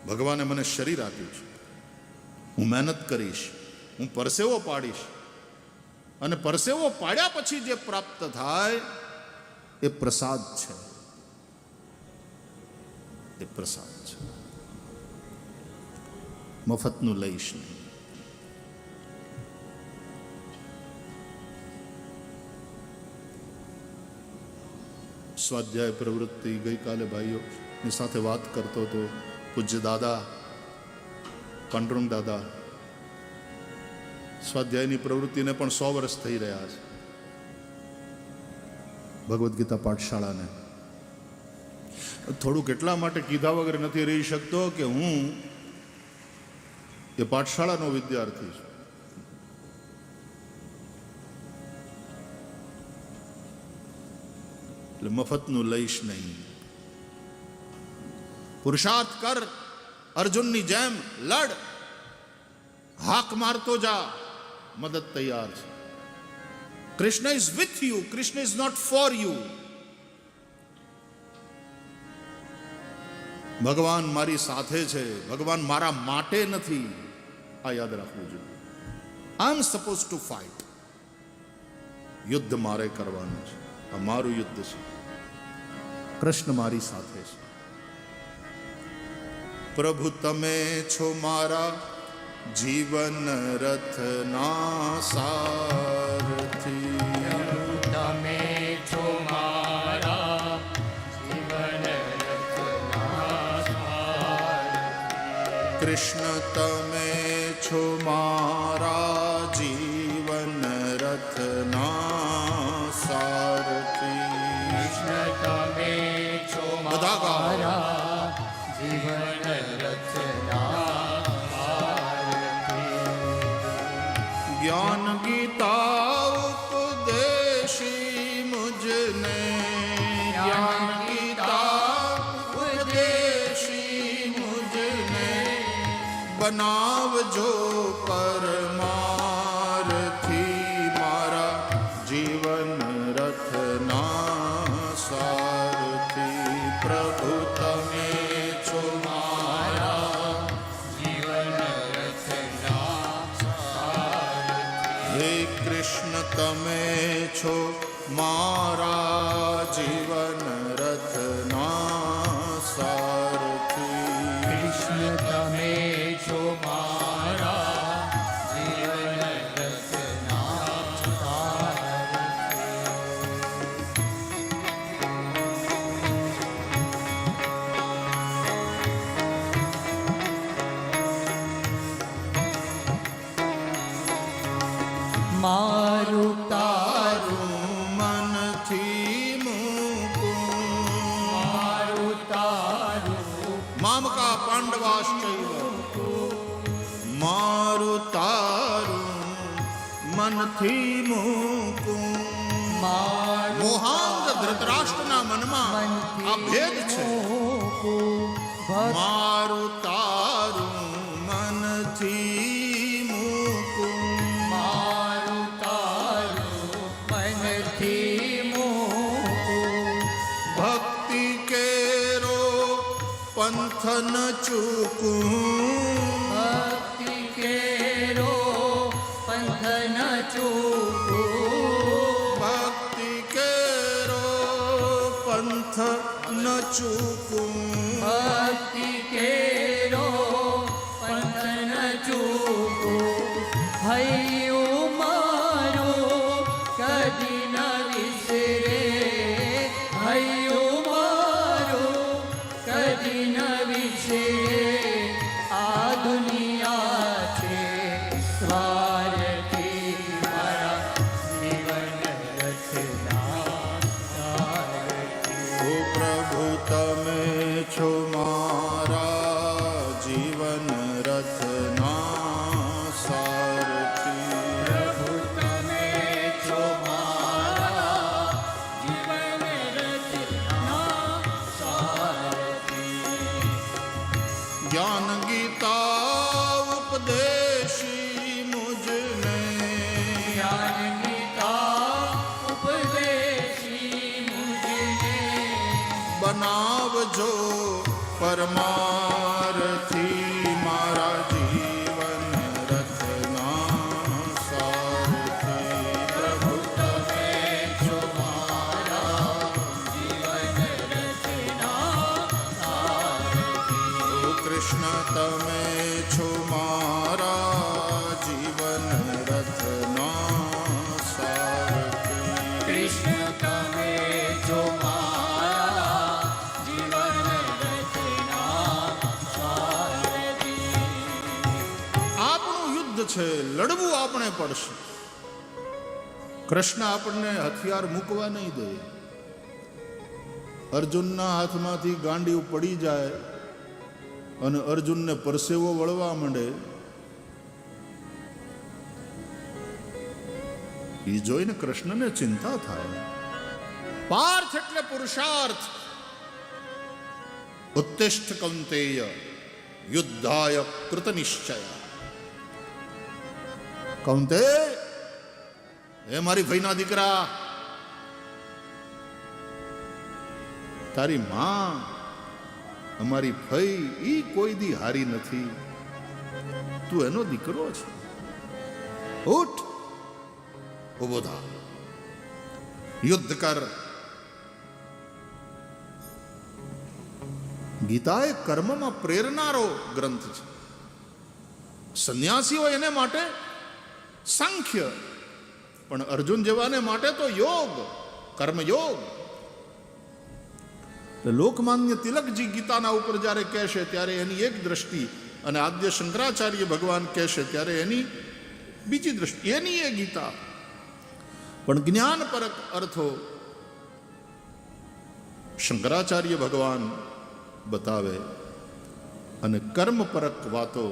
ભગવાને મને શરીર આપ્યું છે, હું મહેનત કરીશ, હું પરસેવો પાડીશ, અને પરસેવો પાડ્યા પછી જે પ્રાપ્ત થાય એ પ્રસાદ છે, એ પ્રસાદ છે. મફતનું લઈશ નહીં. સ્વાધ્યાય પ્રવૃત્તિ ગઈકાલે ભાઈઓની સાથે વાત કરતો હતો પૂજ્ય દાદા પાંડુરંગ દાદા. સ્વાધ્યાયની પ્રવૃત્તિને પણ 100 વર્ષ થઈ રહ્યા છે. ભગવદ્ ગીતા પાઠશાળાને થોડુંક એટલા માટે કીધા વગર નથી રહી શકતો કે હું એ પાઠશાળાનો વિદ્યાર્થી છું. એટલે મફતનું લઈશ નહીં. પુરુષાર્થ કર, અર્જુનની જેમ લડ, હાક મારતો જા, મદદ તૈયાર છે. Krishna is with you, Krishna is not for you. ભગવાન મારી સાથે છે, ભગવાન મારા માટે નથી. આ યાદ રાખવું જોઈએ. આઈ એમ સપોઝ ટુ ફાઇટ. યુદ્ધ મારે કરવાનું છે, આ મારું યુદ્ધ છે. કૃષ્ણ મારી સાથે છે. પ્રભુ તમે છો મારા જીવન રથના સારથી. તમે છો મારા જીવન રથના સારથી. કૃષ્ણ તમે છો મારા જીવન રથના સારથી. કૃષ્ણ તમે છો બધા ગાઓ. મારા જીવન રથના સારથી. જ્ઞાન ગીતા ઉપદેશી મુજને, જ્ઞાન ગીતા ઉપદેશી મુજને, બનાવજો પરમારથી. મારા જીવન રથના સારથી. પ્રભુ તમે છો મારા જીવન રથના સારથી. હે કૃષ્ણ તમે છો મારા જીવન રથના સારથી. કૃષ્ણ તમે છો મારા જીવન રથના સારથી. મારું તારું મનથી મૂકું, મારું તારું મામકા પાંડવાશ્ચૈવ. મારું તારું મનથી મૂકું. મારું મોહાંધ ધૃતરાષ્ટ્રના મનમાં આ ભેદ છે. મારું તારું મનથી મૂકું. મારું તારું મનથી મૂકું. ભક્તિ કેરો પંથ ન ચૂકું. ભક્તિ કેરો પંથ ન ચૂકું. ભક્તિ કેરો પંથ ન ચૂકું. ભક્તિ કેરો પંથ ન ચૂકું. હૈયું મારું કદી ન વિસરે. હૈયું મારું કદી ન વિસરે. આ દુનિયા છે સ્વાર્થી. મારા જીવન રથના સારથી. ઓ પ્રભુ તમે છો મારા જીવન રથના સારથી. પ્રભુ તમે છો મારા જીવન રથના સારથી. જ્ઞાન ગીતા ઉપદેશી મુજને, જ્ઞાન ગીતા ઉપદેશી મુજને, બનાવજો પરમારથી. કૃષ્ણ તમે છો મારા જીવન રથના સારથી. કૃષ્ણ તમે જો મારા જીવન રચના સારથી. આપણું યુદ્ધ છે, લડવું આપણે પડશે. કૃષ્ણ આપણને હથિયાર મૂકવા નહીં દે. અર્જુનના હાથમાંથી ગાંડીઓ પડી જાય અને અર્જુનને પરસેવો વળવા માંડે, એ જોઈને કૃષ્ણને ચિંતા થાય. પાર્થ એટલે પુરુષાર્થ. ઉત્તિષ્ઠ કૌંતેય યુદ્ધાય કૃત નિશ્ચય. કૌંતે, હે મારી ભાઈના દીકરા, તારી માં અમારી ફઈ ઈ કોઈ દી હારી નથી. તું એનો દીકરો છે. ઉઠ, ઉભો થા, યુદ્ધ કર. ગીતા એ કર્મમાં પ્રેરનારો ગ્રંથ છે. સંન્યાસી હોય એને માટે સાંખ્ય, પણ અર્જુન જેવાને માટે તો યોગ, કર્મયોગ. લોકમાન્ય તિલકજી ગીતાના ઉપર જ્યારે કહેશે ત્યારે એની એક દ્રષ્ટિ, અને આદ્ય શંકરાચાર્ય ભગવાન કહેશે ત્યારે એની બીજી દ્રષ્ટિ. એની એ ગીતા પણ જ્ઞાનપરક અર્થો શંકરાચાર્ય ભગવાન બતાવે, અને કર્મપરક વાતો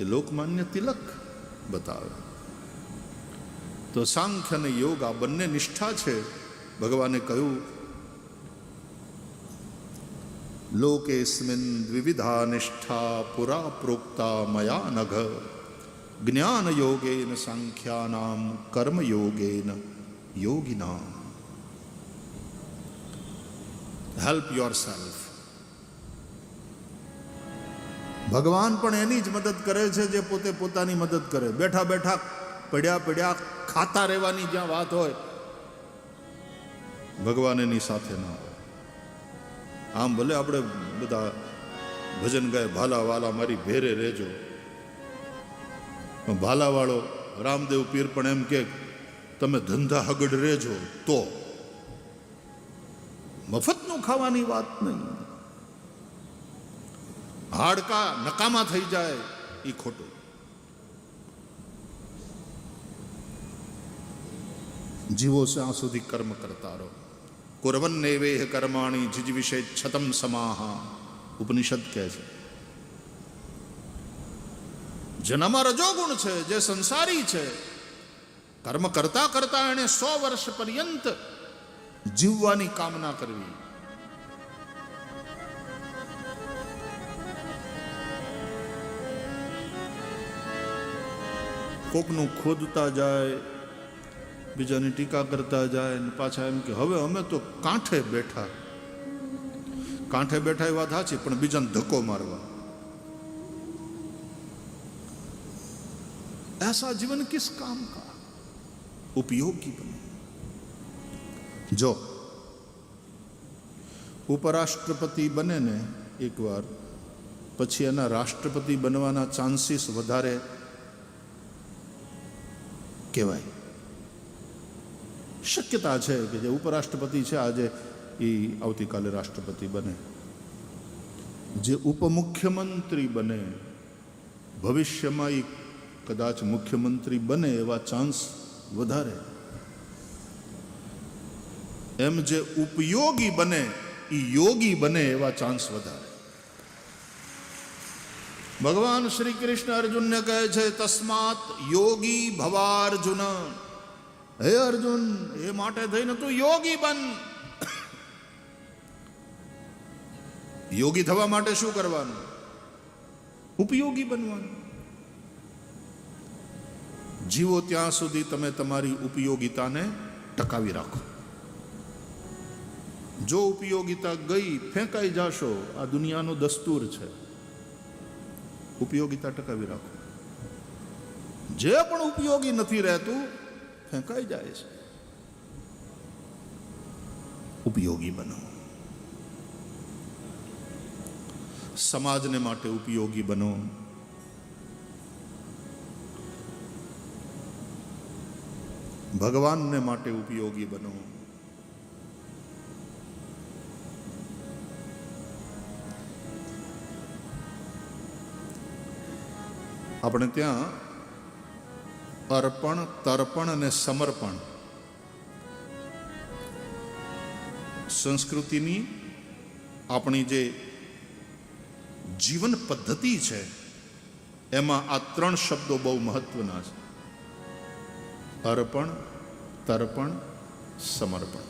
એ લોકમાન્ય તિલક બતાવે. તો સાંખ્ય અને યોગ આ બંને નિષ્ઠા છે. ભગવાને કહ્યું, લોકેસ્મિન દ્વિવિધા નિષ્ઠા પુરા પ્રોક્તા મયા નઘ જ્ઞાન યોગેન સાંખ્યાનામ કર્મ યોગેન યોગિનામ. Help yourself. ભગવાન પણ એની જ મદદ કરે છે જે પોતે પોતાની મદદ કરે. બેઠા બેઠા પડ્યા પડ્યા ખાતા રહેવાની જ્યાં વાત હોય, ભગવાન એની સાથે ના હોય. આમ ભલે આપણે બધા ભજન ગાય, ભાલા વાલા મારી ભેરે રહેજો, ભાલાવાળો રામદેવ પીર પણ એમ કે તમે ધંધા હગડ રહેજો, તો મફતનું ખાવાની વાત નહીં. હાડકા નકામા થઈ જાય એ ખોટું. જીવો ત્યાં સુધી કર્મ કરતા રહો. કુર્વન્નેવેહ કર્માણી જીજવિષે છતમ સમાહા, ઉપનિષદ કહે છે. જેનામાં રજોગુણ છે, જે સંસારી છે, કર્મ કરતા કરતા એને 100 વર્ષ પર્યંત જીવવાની કામના કરવી. કોકનું ખોદતા જાય, બીજાની ટીકા કરતા જાય, ને પાછા એમ કે હવે અમે તો કાંઠે બેઠા. કાંઠે બેઠા એ વાત સાચી, પણ બીજાને ધક્કો મારવા. ऐसा जीवन किस काम का? उपयोगी बने. जो ઉપરાષ્ટ્રપતિ બને ને એકવાર, પછી એના રાષ્ટ્રપતિ બનવાના ચાન્સીસ વધારે કહેવાય. શક્યતા છે કે જે ઉપરાષ્ટ્રપતિ છે આજે એ આવતીકાલે રાષ્ટ્રપતિ બને. જે ઉપમુખ્યમંત્રી બને ભવિષ્યમાં એ કદાચ મુખ્યમંત્રી બને એવા ચાન્સ વધારે. એમ જે ઉપયોગી બને એ યોગી બને એવા ચાન્સ વધારે. ભગવાન શ્રી કૃષ્ણ અર્જુનને કહે છે, તસ્માત યોગી ભવાર્જુન. હે અર્જુન, એ માટે થઈને તું યોગી બન. યોગી થવા માટે શું કરવાનું? ઉપયોગી બનવાનું. જીવો ત્યાં સુધી તમે તમારી ઉપયોગિતાને ટકાવી રાખો. જો ઉપયોગિતા ગઈ, ફેંકાઈ જાશો. આ દુનિયાનો દસ્તુર છે. ઉપયોગિતા ટકાવી રાખો. જે પણ ઉપયોગી નથી રહેતું ફેંકાઈ જાય છે. ઉપયોગી બનો. સમાજને માટે ઉપયોગી બનો. ભગવાનને માટે ઉપયોગી બનો. આપણે ત્યાં અર્પણ, તર્પણ અને સમર્પણ સંસ્કૃતિની આપણી જે જીવન પદ્ધતિ છે એમાં આ ત્રણ શબ્દો બહુ મહત્વના છે. અર્પણ, તર્પણ, સમર્પણ.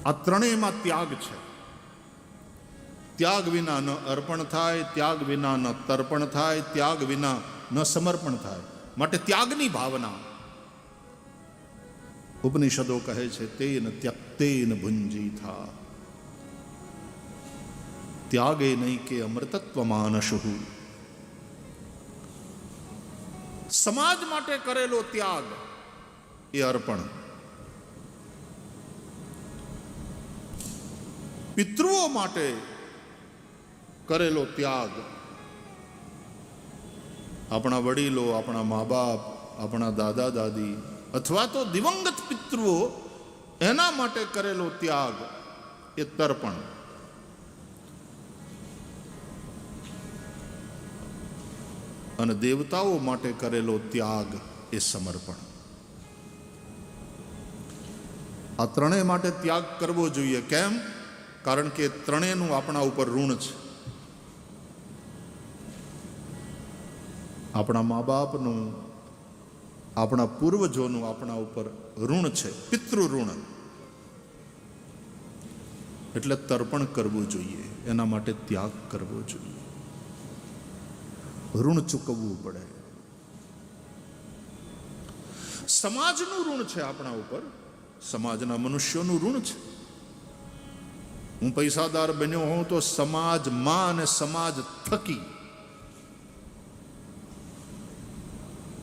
આ ત્રણેયમાં ત્યાગ છે. ત્યાગ વિના ન અર્પણ થાય, ત્યાગ વિના ન તર્પણ થાય, ત્યાગ વિના ન સમર્પણ થાય. માટે ત્યાગની ભાવના ઉપનિષદો કહે છે તેન ત્યક્તેન ભુંજીથા. ત્યાગે નહીં કે અમૃતત્વ માનશુ. સમાજ માટે કરેલો ત્યાગ એ અર્પણ. પિતૃઓ માટે કરેલો ત્યાગ, આપણા વડીલો, આપણા મા બાપ, આપણા દાદા દાદી અથવા તો દિવંગત પિતૃઓ એના માટે કરેલો ત્યાગ એ તર્પણ. અને દેવતાઓ માટે કરેલો ત્યાગ એ સમર્પણ. આ ત્રણેય માટે ત્યાગ કરવો જોઈએ. કેમ? કારણ કે ત્રણેયનું આપણા ઉપર ઋણ છે. આપણા મા બાપનું, આપણા પૂર્વજોનું આપણા ઉપર ઋણ છે, પિતૃ ઋણ. એટલે તર્પણ કરવું જોઈએ, એના માટે ત્યાગ કરવો જોઈએ, ઋણ ચૂકવવું પડે. સમાજનું ઋણ છે આપણા ઉપર, સમાજના મનુષ્યોનું ઋણ છે. હું પૈસાદાર બન્યો હોઉં તો સમાજમાં અને સમાજ થકી.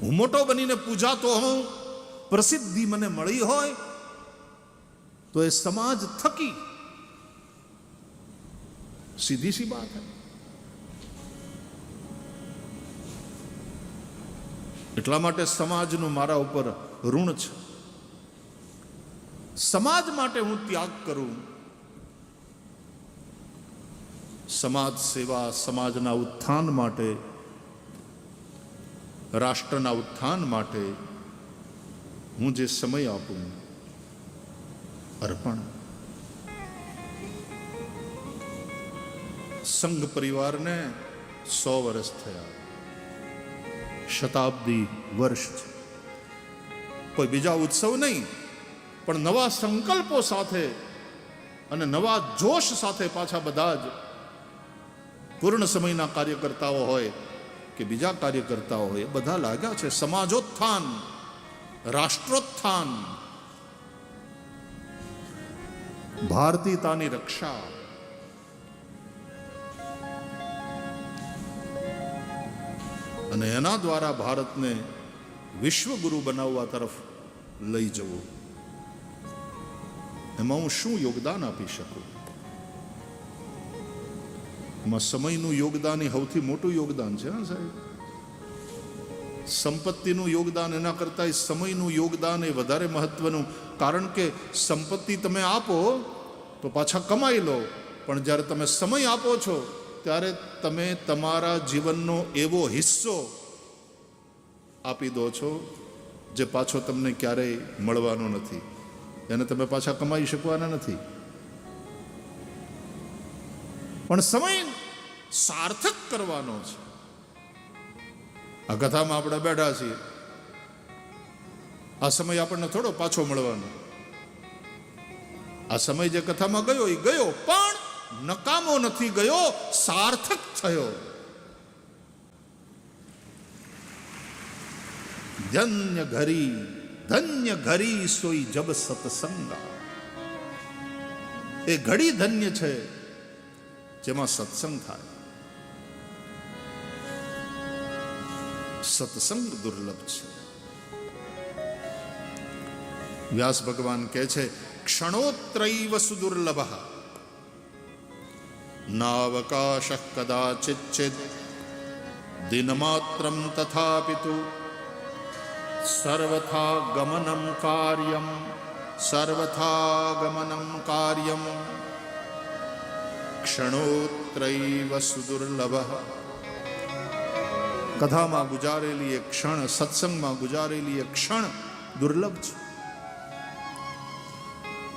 હું મોટો બનીને પૂજાતો હોઉં, પ્રસિદ્ધિ મને મળી હોય તો એ સમાજ થકી. સીધી સી બાત હૈ. એટલા માટે સમાજનું મારા ઉપર ઋણ છે. સમાજ માટે હું ત્યાગ કરું. સમાજ સેવા, સમાજના ઉત્થાન માટે, રાષ્ટ્રના ઉત્થાન માટે હું જે સમય આપું, અર્પણ. સંઘ પરિવારને 100 વર્ષ થયા, શતાબ્દી વર્ષ છે. કોઈ બીજા ઉત્સવ નહીં, પણ નવા સંકલ્પો સાથે અને નવા જોશ સાથે પાછા બધા જ પૂર્ણ સમયના કાર્યકર્તાઓ હોય કે બીજા કાર્યકર્તાઓ હોય, બધા લાગ્યા છે સમાજોત્થાન, રાષ્ટ્રોત્થાન, ભારતીયતાની રક્ષા. અને એના દ્વારા ભારતને વિશ્વગુરુ બનાવવા તરફ લઈ જવું. એમાં હું શું યોગદાન આપી શકું? એમાં સમયનું યોગદાન એ સૌથી મોટું યોગદાન છે. હા સાહેબ, સંપત્તિનું યોગદાન એના કરતાં સમયનું યોગદાન એ વધારે મહત્વનું. કારણ કે સંપત્તિ તમે આપો તો પાછા કમાઈ લો, પણ જ્યારે તમે સમય આપો છો ત્યારે તમે તમારા જીવનનો એવો હિસ્સો આપી દો છો જે પાછો તમને ક્યારેય મળવાનો નથી. એને તમે પાછા કમાઈ શકવાના નથી. પણ સમય સાર્થક કરવાનો છે. આ કથામાં આપણે બેઠા છીએ, આ સમય આપણને થોડો પાછો મળવાનો. આ સમય જે કથામાં ગયો એ ગયો, પણ નકામો નથી ગયો, સાર્થક થયો. ધન્ય ઘરી સોઈ જબ સત્સંગા. એ ઘડી ધન્ય છે જેમાં સત્સંગ થાય. સત્સંગ દુર્લભ છે. વ્યાસ ભગવાન કહે છે ક્ષણોત્રૈવ સુદુર્લભ. નાવકાશ કદાચિચ્છિદ દિનમાત્રમ તથાપિતુ સર્વથા ગમનમ કાર્યમ ક્ષણોત્રૈવ સુદુર્લભ. કથામાં ગુજારેલી એક ક્ષણ, સત્સંગમાં ગુજારેલી એક ક્ષણ દુર્લભ છે.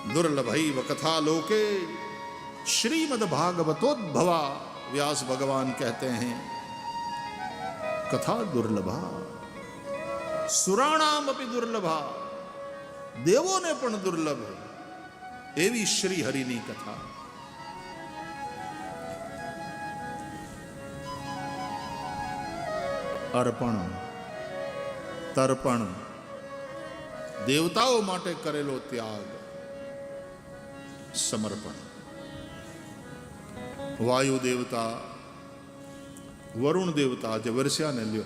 दुर्लभैव कथा लोके श्रीमद् भागवतोद्भवा. व्यास भगवान कहते हैं कथा दुर्लभा, सुराणाम अपि दुर्लभा, देवोने पण दुर्लभ एवी श्री हरिनी कथा. અર્પણ, તર્પણ, દેવતાઓ માટે કરેલો ત્યાગ, સમર્પણ. વાયુ દેવતા, વરુણ દેવતા જે વર્ષ્યાને લ્યો,